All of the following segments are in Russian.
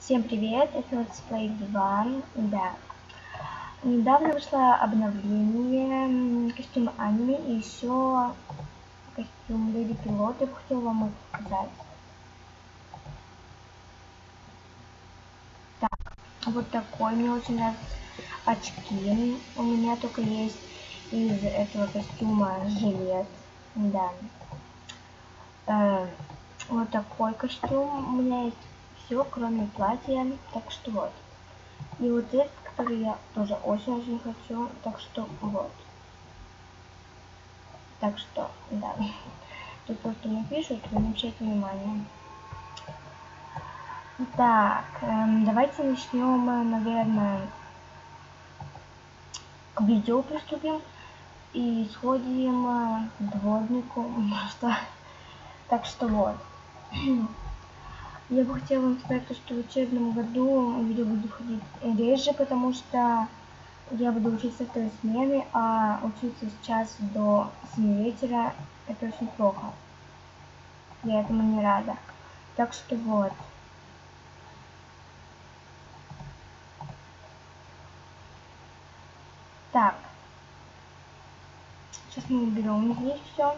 Всем привет, это летсплей 2, да. Недавно вышло обновление костюма аниме и еще костюм Леди Пилот, я бы хотела вам их показать. Так, вот такой, мне очень нравятся очки, у меня только есть из этого костюма жилет, да. Вот такой костюм, у меня есть все, кроме платья, так что вот. И вот этот, который я тоже очень-очень хочу, так что вот. Так что, да. Тут просто мне пишут, вы не обращайте внимания. Так, давайте начнем, наверное, к видео приступим. И сходим к дворнику, что. Так что вот. Я бы хотела вам сказать, что в учебном году видео буду ходить реже, потому что я буду учиться второй смены, а учиться сейчас до 7 вечера это очень плохо. Я этому не рада. Так что вот. Так. Сейчас мы уберем здесь все.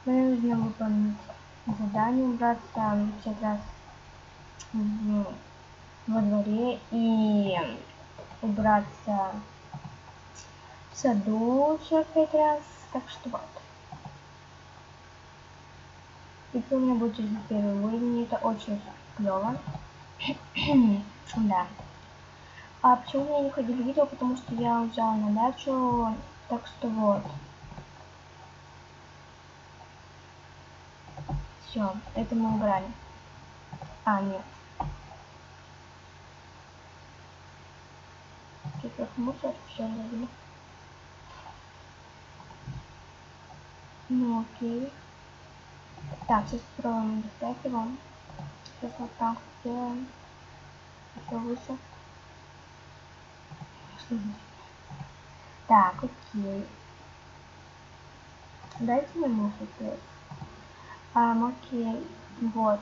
Мне нужно выполнить задание, убраться 50 раз во дворе и убраться в саду 45 раз. Так что вот. И у меня будет уже первый уровень, это очень клево. Да. А почему я не ходила в видео? Потому что я уезжала на дачу, так что вот. Все, это мы убрали. А, нет. Тут как мусор, все забыли. Ну окей. Так, сейчас попробуем достать его. Сейчас вот так сделаем. Еще выше. Так, окей. Дайте мне мусор теперь. Окей. Вот.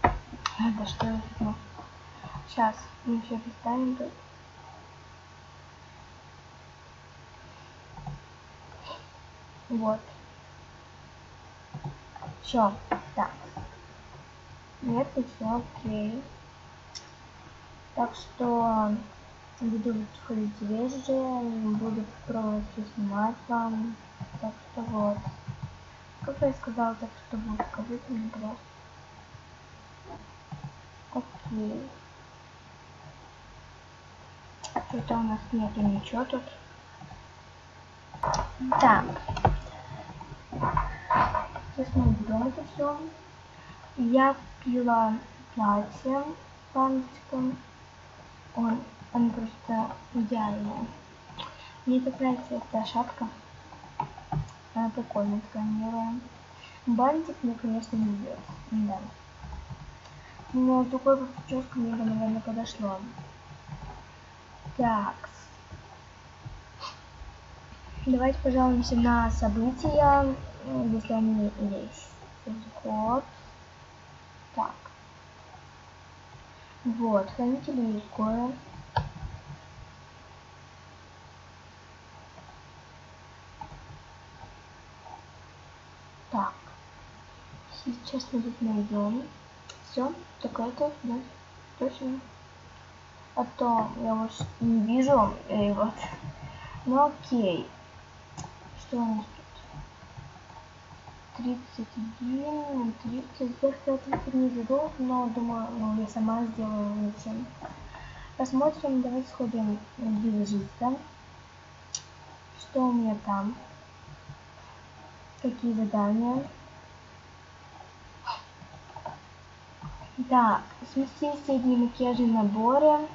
Да что это? Сейчас мы все поставим тут. Вот. Все. Так. Нет, все окей. Так что буду ходить реже, буду пробовать все снимать вам. Так что вот. Как я сказала, так что вот, скажите мне, пожалуйста. Окей. Что-то у нас нету ничего тут. Так. Сейчас мы уберем это все. Я купила платье бантиком. Он просто идеальный. Мне так нравится эта шапка. Она прикольная, такая милая. Бантик мне, конечно, не идет. Да. Но такой вот прическа мне бы, наверное, подошло. Так. Давайте пожалуемся на события, если они есть. Вот. Так. Вот, хранители изгоя. Так. Сейчас мы тут найдем. Все, только это, да, точно. А то я вас не вижу, и вот. Ну окей. Что у нас тут? 31, 30. Я, кстати, не веду, но думаю, ну, я сама сделаю лучше. Посмотрим, давайте сходим в визажиста. Что у меня там? Какие задания? Так, смести средние макияжи наборы.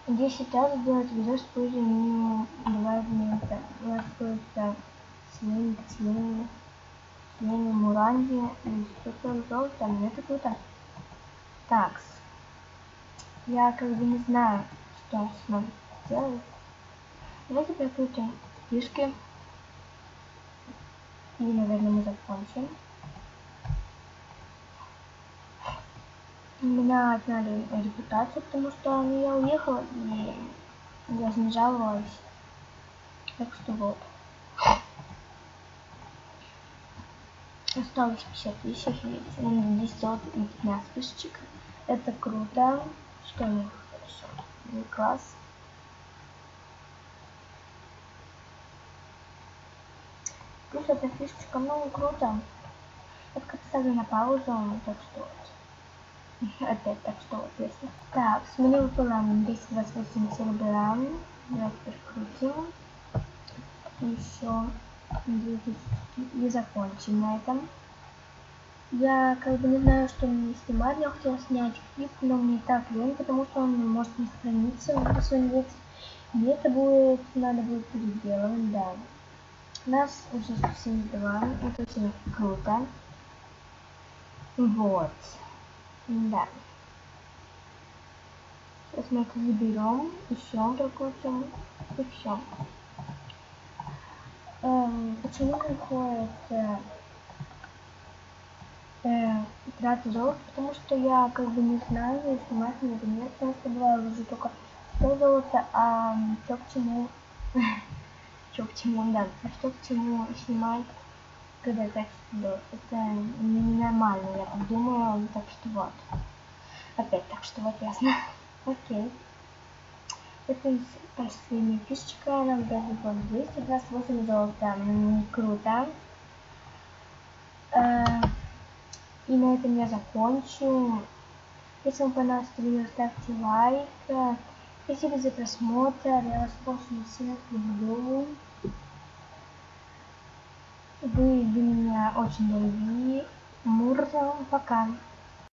10 раз сделать визаж с позже минимум 2 минуты. У нас будет синим, муранди и что-то золото. Это круто. Так, я как бы не знаю, что с ним делать. Давайте прикрутим фишки. И, наверное, мы закончим. У меня отняли репутацию, потому что я уехала и я не жаловалась. Так что вот. Осталось 50 тысяч, видите, у меня 1015 списочек. Это круто. Что у них хорошо? Класс. Плюс эта фишечка, ну, круто. Это как ставлю на паузу, так что вот. Опять так что вот, если. Так, с меня выпало 228 серебра. Давайте прикрутим. Еще 2000. И закончим на этом. Я как бы не знаю, что мне снимать. Я хотела снять клип, но мне так лень, потому что он может не сохраниться в своем веке. И это будет, надо будет переделывать, да. У нас уже 172, это очень круто. Вот. Да. Сейчас мы это заберем, еще прокрутим, и все. Почему приходит траты золота? Потому что я как бы не знаю, снимать мне или нет, потому что бывает уже только 100 золота, а то к чему, что к чему, да, а что к чему снимать, когда так идет, это ненормально, я так думаю, так что вот. Опять так что вот ясно. Окей. Это последняя фишечка, нам даже было 228 золота. Круто. И на этом я закончу. Если вам понравилось это видео, ставьте лайк. Спасибо за просмотр. Я вас очень сильно люблю. Вы для меня очень дорогие. Мурза. Пока.